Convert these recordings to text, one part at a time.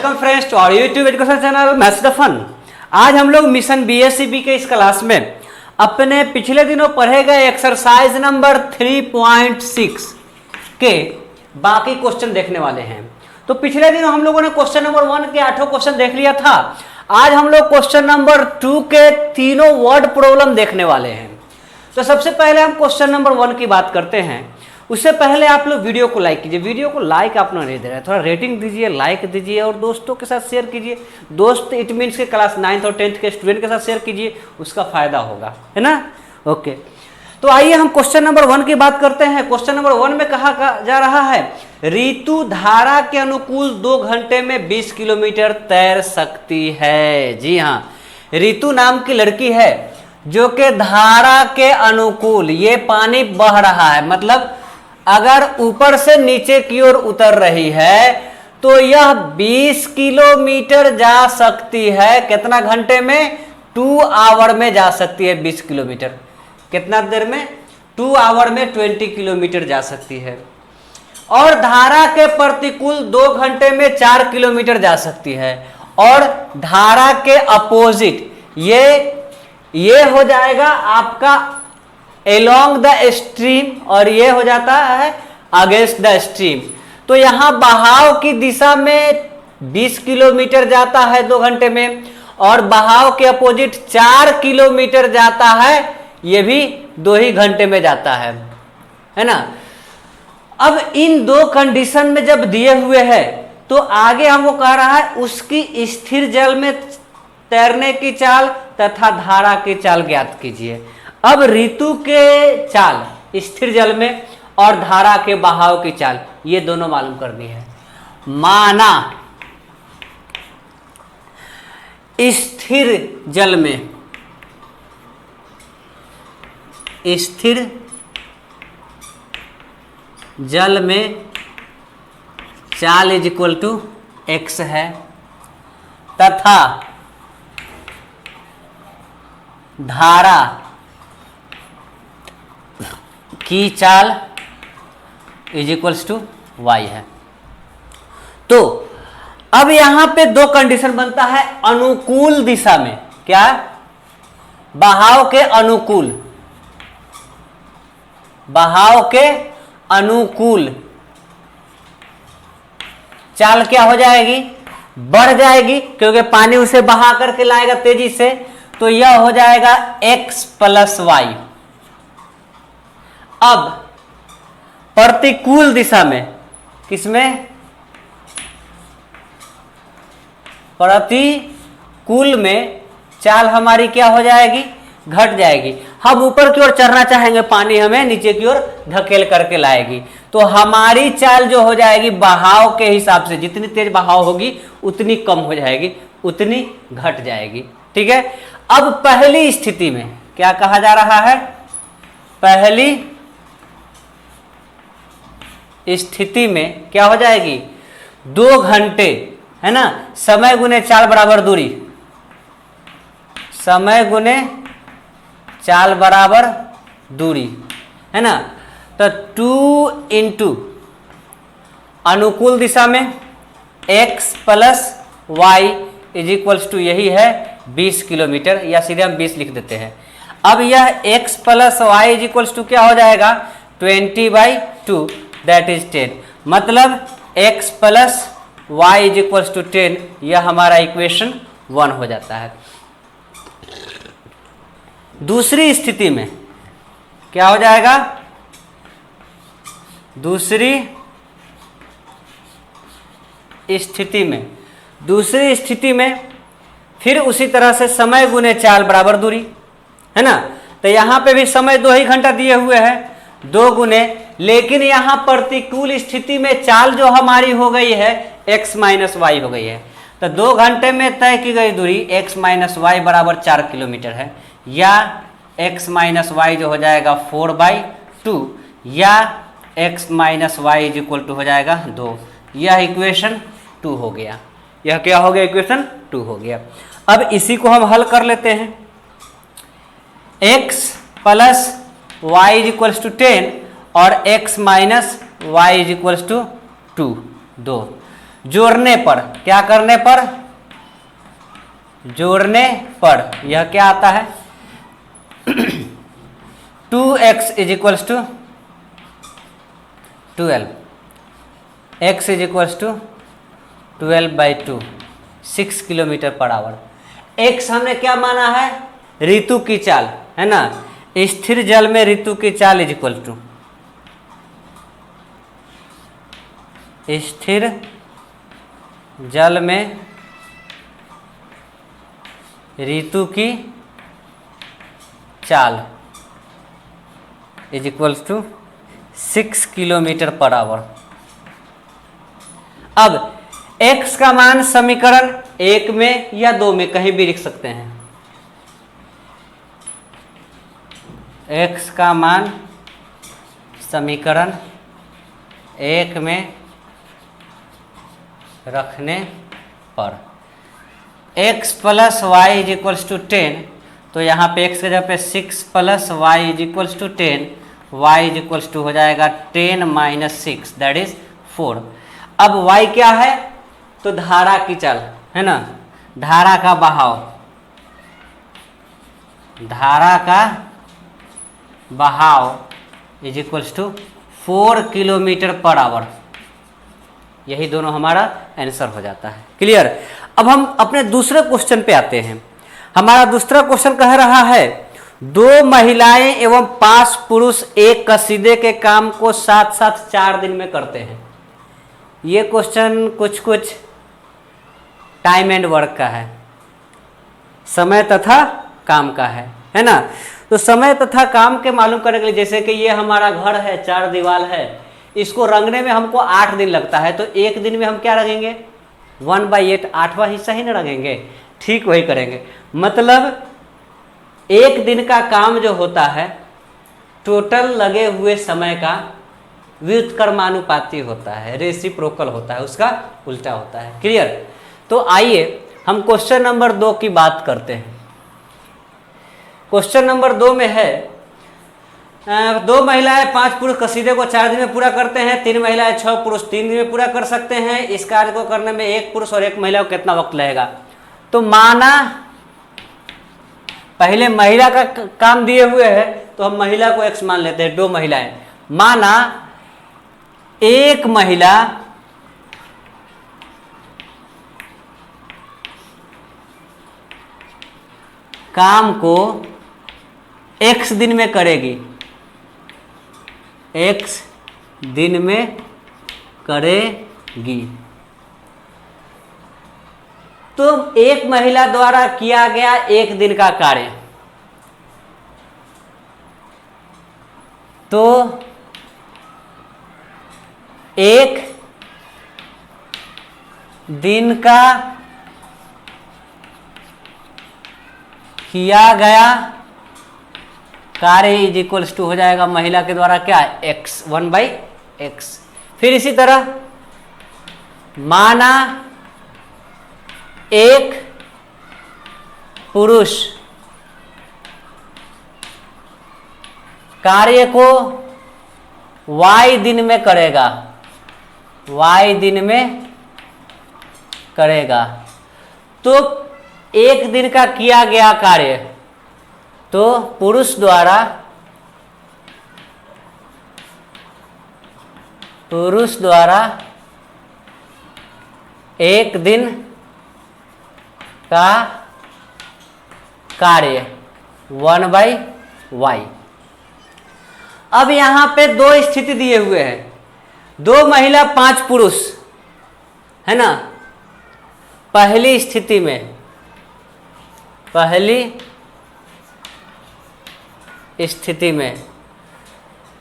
Welcome friends to our YouTube education channel maths the fun. आज हम लोग mission BSCB के इस क्लास में अपने पिछले दिनों पढ़े गए एक्सरसाइज नंबर 3.6 के बाकी क्वेश्चन देखने वाले हैं। तो पिछले दिनों हम लोगों ने क्वेश्चन नंबर 1 के 8 क्वेश्चन देख लिया था। आज हम लोग क्वेश्चन नंबर 2 के तीनों वर्ड प्रॉब्लम देखने वाले हैं। तो सबसे पहले हम क्वेश्चन नंबर 1 की बात करते हैं। उससे पहले आप लोग वीडियो को लाइक कीजिए। वीडियो को लाइक आप लोग नहीं दे रहे हैं, थोड़ा रेटिंग दीजिए, लाइक दीजिए और दोस्तों के साथ शेयर कीजिए। दोस्त इट मीन्स के क्लास 9th और 10th के स्टूडेंट के साथ शेयर कीजिए, उसका फायदा होगा, है ना। ओके, तो आइए हम क्वेश्चन नंबर 1 की बात करते हैं। क्वेश्चन नंबर 1 में कहा जा रहा है ऋतु धारा के अनुकूल 2 घंटे में 20 किलोमीटर तैर सकती है। जी हाँ, ऋतु नाम की लड़की है जो कि धारा के अनुकूल, ये पानी बह रहा है, मतलब अगर ऊपर से नीचे की ओर उतर रही है तो यह 20 किलोमीटर जा सकती है। कितना घंटे में? 2 आवर में जा सकती है 20 किलोमीटर। कितना देर में? 2 आवर में 20 किलोमीटर जा सकती है। और धारा के प्रतिकूल 2 घंटे में 4 किलोमीटर जा सकती है। और धारा के अपोजिट ये हो जाएगा आपका along द स्ट्रीम और ये हो जाता है अगेंस्ट द स्ट्रीम। तो यहां बहाव की दिशा में 20 किलोमीटर जाता है 2 घंटे में और बहाव के अपोजिट 4 किलोमीटर जाता है, ये भी 2 ही घंटे में जाता है ना। अब इन 2 कंडीशन में जब दिए हुए हैं तो आगे हमको कह रहा है उसकी स्थिर जल में तैरने की चाल तथा धारा की चाल ज्ञात कीजिए। अब ऋतु के चाल स्थिर जल में और धारा के बहाव की चाल, ये दोनों मालूम करनी है। माना स्थिर जल में चाल इज इक्वल टू x है तथा धारा की चाल इज इक्वल्स टू y है। तो अब यहां पे 2 कंडीशन बनता है अनुकूल दिशा में। क्या? बहाव के अनुकूल, बहाव के अनुकूल चाल क्या हो जाएगी? बढ़ जाएगी, क्योंकि पानी उसे बहा करके लाएगा तेजी से। तो यह हो जाएगा x प्लस वाई। अब प्रतिकूल दिशा में, किसमें? प्रतिकूल में चाल हमारी क्या हो जाएगी? घट जाएगी। हम ऊपर की ओर चढ़ना चाहेंगे, पानी हमें नीचे की ओर धकेल करके लाएगी। तो हमारी चाल जो हो जाएगी बहाव के हिसाब से, जितनी तेज बहाव होगी उतनी कम हो जाएगी, उतनी घट जाएगी। ठीक है। अब पहली स्थिति में क्या कहा जा रहा है? पहली स्थिति में क्या हो जाएगी? 2 घंटे, है ना, समय गुने चाल बराबर दूरी, समय गुने चाल बराबर दूरी, है ना। तो 2 इंटू अनुकूल दिशा में x plus y is equals to यही है 20 किलोमीटर, या सीधे हम 20 लिख देते हैं। अब यह x plus y is equals to क्या हो जाएगा? 20/2 दैट इज 10। मतलब x plus y is equals to 10, यह हमारा इक्वेशन 1 हो जाता है। दूसरी स्थिति में क्या हो जाएगा? दूसरी स्थिति में फिर उसी तरह से समय गुने चाल बराबर दूरी, है ना। तो यहां पे भी समय 2 ही घंटा दिए हुए हैं, 2 गुने, लेकिन यहां प्रतिकूल स्थिति में चाल जो हमारी हो गई है x माइनस वाई हो गई है। तो 2 घंटे में तय की गई दूरी x माइनस वाई बराबर 4 किलोमीटर है, या x माइनस वाई जो हो जाएगा 4/2, या x minus y is equal to हो जाएगा 2। यह इक्वेशन 2 हो गया। यह क्या हो गया? इक्वेशन 2 हो गया। अब इसी को हम हल कर लेते हैं। x plus y is equals to 10 और x minus y is equals to 2। जोड़ने पर, क्या करने पर, जोड़ने पर यह क्या आता है 2x is equals to 12, x is equals to 12/2, 6 kilometre per hour. x हमने क्या माना है, ऋतु की चाल है ना, स्थिर जल में ऋतु की चाल इज इक्वल टू, स्थिर जल में ऋतु की चाल is equals to 6 kilometre per hour. अब x का मान समीकरण 1 में या 2 में कहीं भी लिख सकते हैं। x का मान समीकरण 1 में रखने पर x plus y is equals to 10, तो यहाँ पे x के जगह पे 6 plus y is equals to 10, y is equals to हो जाएगा 10 माइनस 6 दैट इज 4। अब y क्या है, तो धारा की चाल है ना, धारा का बहाव, धारा का बहाव is equals to 4 kilometre per hour. यही दोनों हमारा आंसर हो जाता है। क्लियर। अब हम अपने दूसरे क्वेश्चन पे आते हैं। हमारा दूसरा क्वेश्चन कह रहा है 2 महिलाएं एवं 5 पुरुष एक कसीदे के काम को साथ साथ 4 दिन में करते हैं। ये क्वेश्चन कुछ टाइम एंड वर्क का है, समय तथा काम का है ना। तो समय तथा काम के मालूम करने के लिए, जैसे कि ये हमारा घर है, 4 दीवार है, इसको रंगने में हमको 8 दिन लगता है, तो एक दिन में हम क्या रंगेंगे 1/8, 8वां हिस्सा ही ना रंगेंगे। ठीक वही करेंगे, मतलब एक दिन का काम जो होता है टोटल लगे हुए समय का व्युत्क्रमानुपाती होता है, रेसिप्रोकल होता है, उसका उल्टा होता है। क्लियर। तो आइए हम क्वेश्चन नंबर 2 की बात करते हैं। क्वेश्चन नंबर 2 में है 2 महिलाएं 5 पुरुष कसीदे को 4 दिन में पूरा करते हैं, 3 महिलाएं 6 पुरुष 3 दिन में पूरा कर सकते हैं। इस कार्य को करने में 1 पुरुष और 1 महिला को कितना वक्त लगेगा। तो माना पहले महिला का काम दिए हुए है, तो हम महिला को x मान लेते हैं, 2 महिलाएं। माना एक महिला काम को x दिन में करेगी, x दिन में करेगी, तो एक महिला द्वारा किया गया 1 दिन का कार्य, तो 1 दिन का किया गया कार्य इज इक्वल्स टू हो जाएगा महिला के द्वारा क्या, x 1/x। फिर इसी तरह माना एक पुरुष कार्य को y दिन में करेगा, y दिन में करेगा, तो 1 दिन का किया गया कार्य, तो पुरुष द्वारा 1 दिन का कार्य 1/y। अब यहां पे 2 स्थिति दिए हुए हैं, 2 महिला 5 पुरुष है ना। पहली स्थिति में, पहली स्थिति में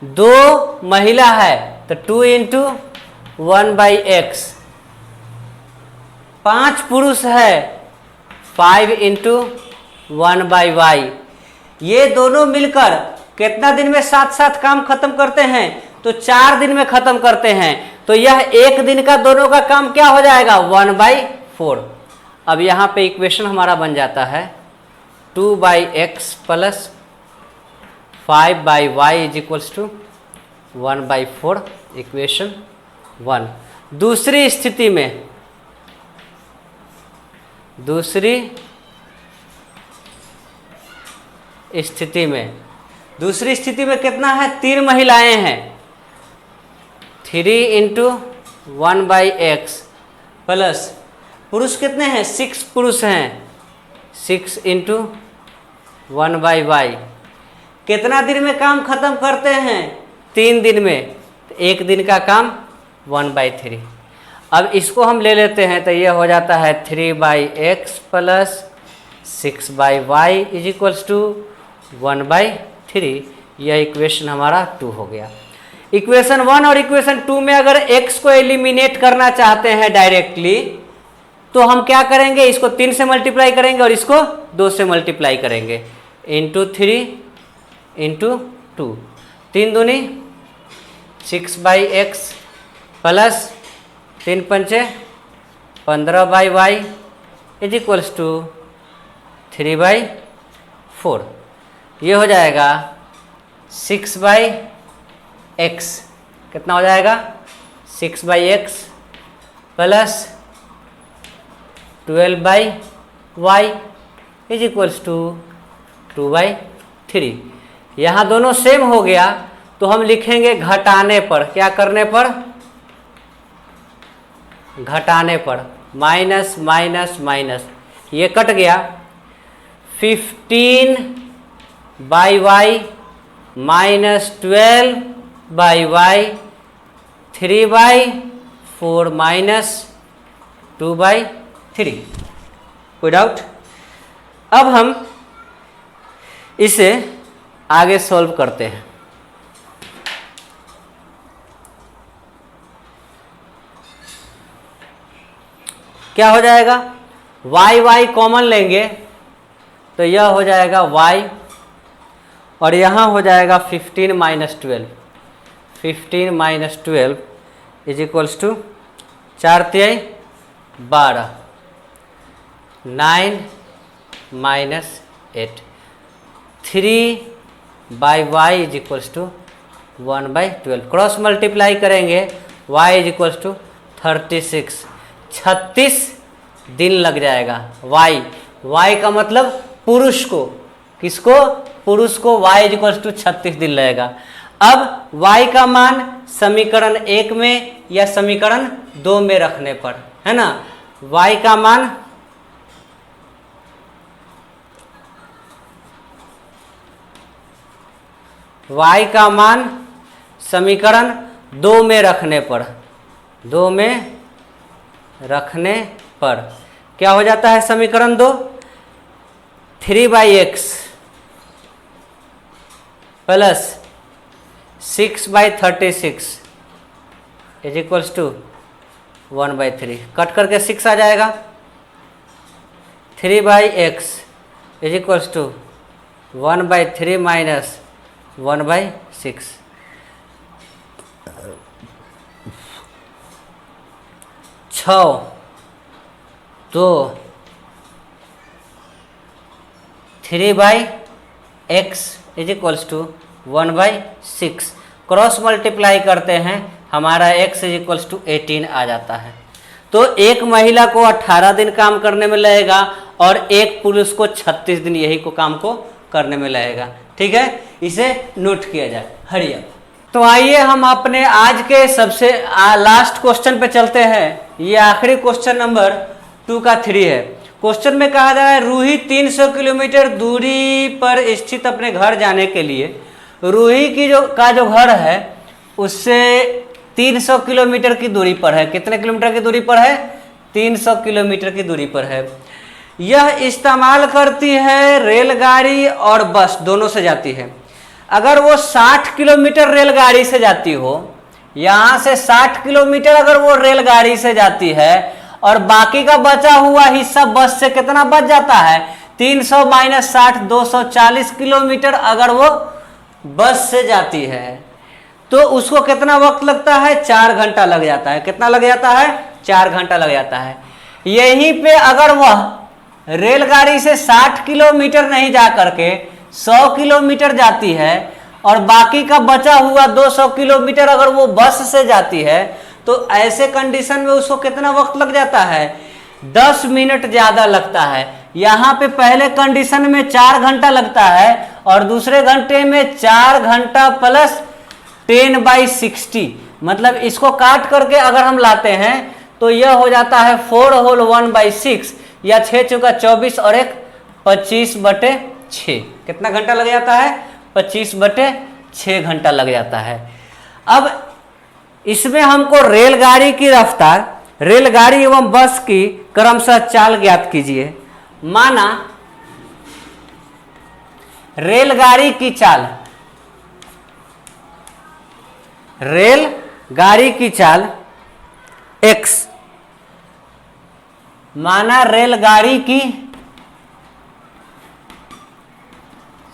2 महिला है तो 2 इंटू 1/x, 5 पुरुष है 5 इंटू 1/y। ये दोनों मिलकर कितना दिन में साथ साथ काम खत्म करते हैं, तो 4 दिन में खत्म करते हैं। तो यह 1 दिन का दोनों का काम क्या हो जाएगा 1/4। अब यहाँ पे इक्वेशन हमारा बन जाता है 2/x plus 5/y is equals to 1/4, equation 1। दूसरी स्थिति में दूसरी स्थिति में कितना है, 3 महिलाएं हैं, 3 इंटू 1/x प्लस पुरुष कितने हैं, 6 पुरुष हैं, 6 इंटू 1/y। कितना दिन में काम खत्म करते हैं, 3 दिन में, तो 1 दिन का काम 1/3। अब इसको हम ले लेते हैं तो ये हो जाता है 3/x plus 6/y is equals to 1/3। यह इक्वेशन हमारा 2 हो गया। इक्वेशन 1 और इक्वेशन 2 में अगर x को एलिमिनेट करना चाहते हैं डायरेक्टली, तो हम क्या करेंगे, इसको 3 से मल्टीप्लाई करेंगे और इसको 2 से मल्टीप्लाई करेंगे, इंटू 3 इंटू 2, 3 दूनी 6/x प्लस 3 पंचे 15/y इज इक्वल्स टू 3/4। ये हो जाएगा 6/x, कितना हो जाएगा, 6/x plus 12/y is equals to 2/3। यहाँ दोनों सेम हो गया तो हम लिखेंगे घटाने पर, क्या करने पर, घटाने पर, माइनस माइनस माइनस, ये कट गया, 15/y माइनस 12/y 3/4 माइनस 2/3। कोई डाउट? अब हम इसे आगे सॉल्व करते हैं। क्या हो जाएगा, y कॉमन लेंगे तो यह हो जाएगा y, और यहाँ हो जाएगा 15 minus 12, 15 minus 12 is equals to 4×3 12, 9 minus 8, 3/y is equals to 1/12। Cross multiply करेंगे, y इज इक्वल्स टू 36, 36 दिन लग जाएगा। y का मतलब पुरुष को, किसको, पुरुष को y इज इक्वल्स टू 36 दिन लगेगा। अब y का मान समीकरण 1 में या समीकरण 2 में रखने पर, है ना, y का मान समीकरण 2 में रखने पर, 2 में रखने पर क्या हो जाता है, समीकरण 2, 3/x plus 6/36 is equals to 1/3। Cut करके 6 आ जाएगा, 3/x is equals to 1/3 minus 1/6। 6, 2, 3/x is equals to 1/6। Cross multiply करते हैं, हमारा x इज इक्वल्स टू 18 आ जाता है। तो एक महिला को 18 दिन काम करने में लगेगा और एक पुरुष को 36 दिन यही को काम को करने में लगेगा। ठीक है, इसे नोट किया जाए। हरिया, तो आइए हम अपने आज के सबसे लास्ट क्वेश्चन पे चलते हैं। ये आखिरी क्वेश्चन नंबर 2 का 3 है। क्वेश्चन में कहा जा रहा है रूही 300 किलोमीटर दूरी पर स्थित अपने घर जाने के लिए, रूही की जो घर है उससे 300 किलोमीटर की दूरी पर है। कितने किलोमीटर की दूरी पर है, 300 किलोमीटर की दूरी पर है। यह इस्तेमाल करती है रेलगाड़ी और बस, दोनों से जाती है। अगर वो 60 किलोमीटर रेलगाड़ी से जाती हो, यहाँ से 60 किलोमीटर अगर वो रेलगाड़ी से जाती है और बाकी का बचा हुआ हिस्सा बस से कितना बच जाता है, 300 माइनस 60 240 किलोमीटर अगर वो बस से जाती है तो उसको कितना वक्त लगता है, 4 घंटा लग जाता है। कितना लग जाता है, 4 घंटा लग जाता है। यहीं पे अगर वह रेलगाड़ी से 60 किलोमीटर नहीं जा करके 100 किलोमीटर जाती है और बाकी का बचा हुआ 200 किलोमीटर अगर वो बस से जाती है, तो ऐसे कंडीशन में उसको कितना वक्त लग जाता है, 10 मिनट ज्यादा लगता है। यहाँ पे पहले कंडीशन में 4 घंटा लगता है और दूसरे घंटे में 4 घंटा प्लस 10/60, मतलब इसको काट करके अगर हम लाते हैं तो यह हो जाता है 4 होल 1/6 या 6 चौका 24 और 1 25/6। कितना घंटा लग जाता है? 25/6 घंटा लग जाता है। अब इसमें हमको रेलगाड़ी की रफ्तार, रेलगाड़ी एवं बस की क्रमशः चाल ज्ञात कीजिए। माना रेलगाड़ी की चाल, रेलगाड़ी की चाल x, माना रेलगाड़ी की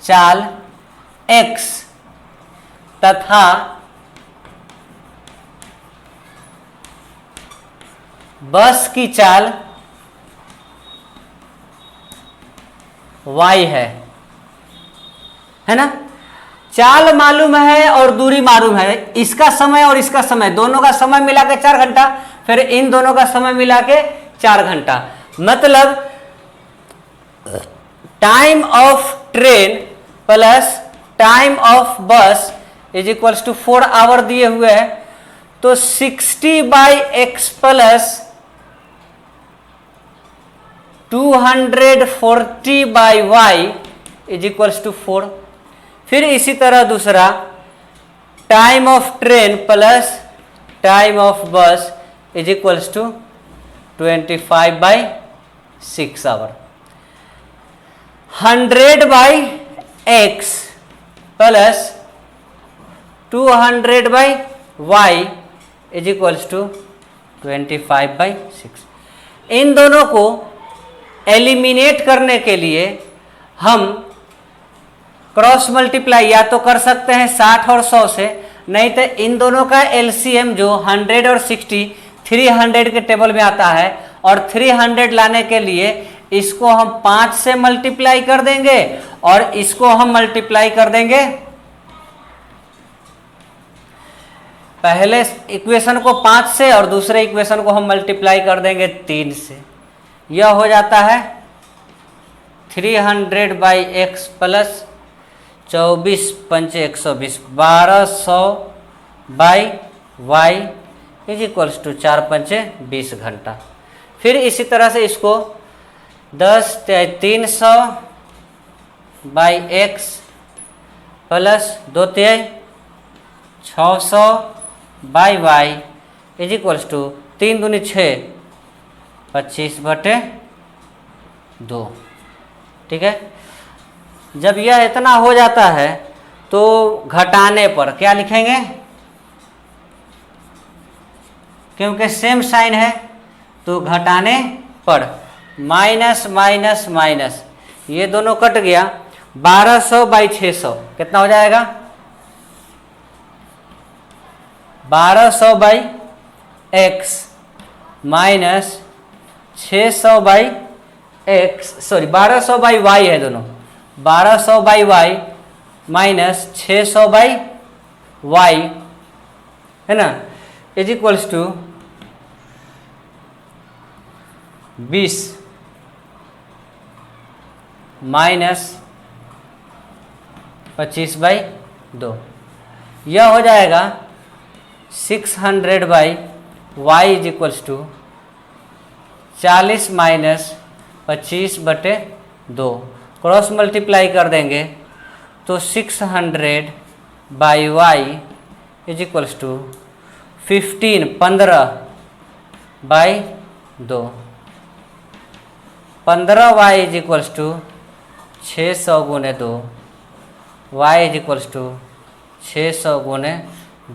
चाल x तथा बस की चाल y है ना। चाल मालूम है और दूरी मालूम है, इसका समय और इसका समय, दोनों का समय मिला के 4 घंटा, फिर इन दोनों का समय मिला के 4 घंटा, मतलब time of train plus time of bus is equals to 4 our दिए हुए हैं, तो 60/x plus 240/y is equals to 4। फिर इसी तरह दूसरा time of train plus time of bus is equals to 25/6 hour. 100/x plus 200/y is equals to 25/6। इन दोनों को एलिमिनेट करने के लिए हम क्रॉस मल्टीप्लाई या तो कर सकते हैं 60 और 100 से, नहीं तो इन दोनों का एलसीएम जो 100 और 60 300 के टेबल में आता है, और 300 लाने के लिए इसको हम 5 से मल्टीप्लाई कर देंगे और इसको हम मल्टीप्लाई कर देंगे, पहले इक्वेशन को 5 से और दूसरे इक्वेशन को हम मल्टीप्लाई कर देंगे 3 से। यह हो जाता है 300/x प्लस 24 पंचे 120 1200/y इज इक्वल्स टू 4 पंचे 20 घंटा। फिर इसी तरह से इसको 10×300/x plus 2×600/y is equals to 3 दूनी 6 25/2। ठीक है, जब यह इतना हो जाता है तो घटाने पर क्या लिखेंगे, क्योंकि सेम साइन है तो घटाने पर माइनस माइनस माइनस, ये दोनों कट गया, 1200/600 कितना हो जाएगा, 1200/x minus 600/x, sorry 1200/y है दोनों, 1200/y माइनस 600/y है ना, इज इक्वल्स टू 20 माइनस 25/2। यह हो जाएगा 600/y is equals to 40 minus 25/2। Cross multiply कर देंगे तो 600/y is equals to 15/2। 15y is equals to 600 गुने 2, y इज इक्वल्स टू 600 गुने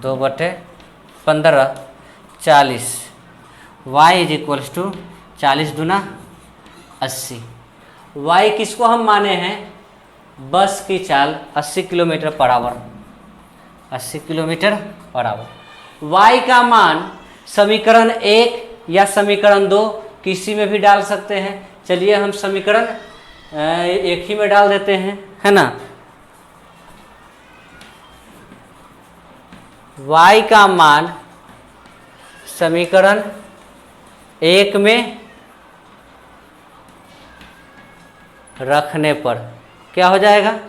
2/15 40, y इज इक्वल्स टू 40 दूना 80। y किसको हम माने हैं, बस की चाल 80 kilometre per our, 80 kilometre per our. y का मान समीकरण 1 या समीकरण 2 किसी में भी डाल सकते हैं। चलिए हम समीकरण एक ही में डाल देते हैं, है ना। y का मान समीकरण 1 में रखने पर क्या हो जाएगा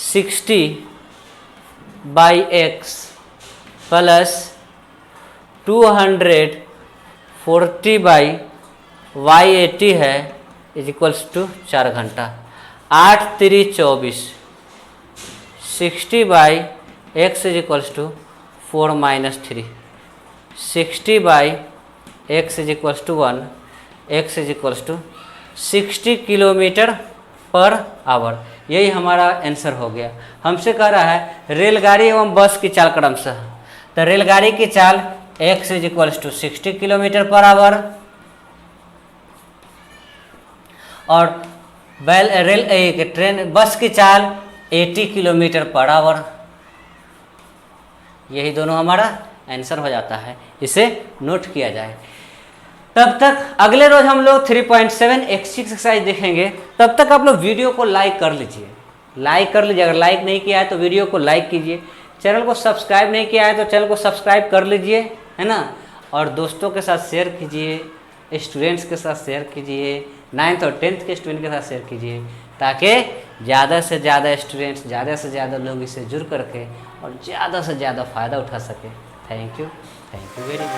60/x प्लस 240/y80 है इज इक्वल्स टू 4 घंटा। 8 3 24 60/x is equals to 4 - 3 60/x is equals to 1 x is equals to 60 kilometre per hour. यही हमारा आंसर हो गया। हमसे कह रहा है रेलगाड़ी एवं बस की चाल क्रमशः। तो रेलगाड़ी की चाल x is equals to 60 kilometre per hour और ट्रेन बस की चाल 80 किलोमीटर पर आवर। यही दोनों हमारा आंसर हो जाता है, इसे नोट किया जाए। तब तक अगले रोज हम लोग 3.7 एक्सरसाइज देखेंगे। तब तक आप लोग वीडियो को लाइक कर लीजिए, अगर लाइक नहीं किया है तो वीडियो को लाइक कीजिए, चैनल को सब्सक्राइब नहीं किया है तो चैनल को सब्सक्राइब कर लीजिए, है ना। और दोस्तों के साथ शेयर कीजिए, स्टूडेंट्स के साथ शेयर कीजिए, 9th और 10th के स्टूडेंट के साथ शेयर कीजिए, ताकि ज़्यादा से ज़्यादा स्टूडेंट्स, ज़्यादा से ज़्यादा लोग इससे जुड़ करके और ज़्यादा से ज़्यादा फ़ायदा उठा सके। Thank you very much.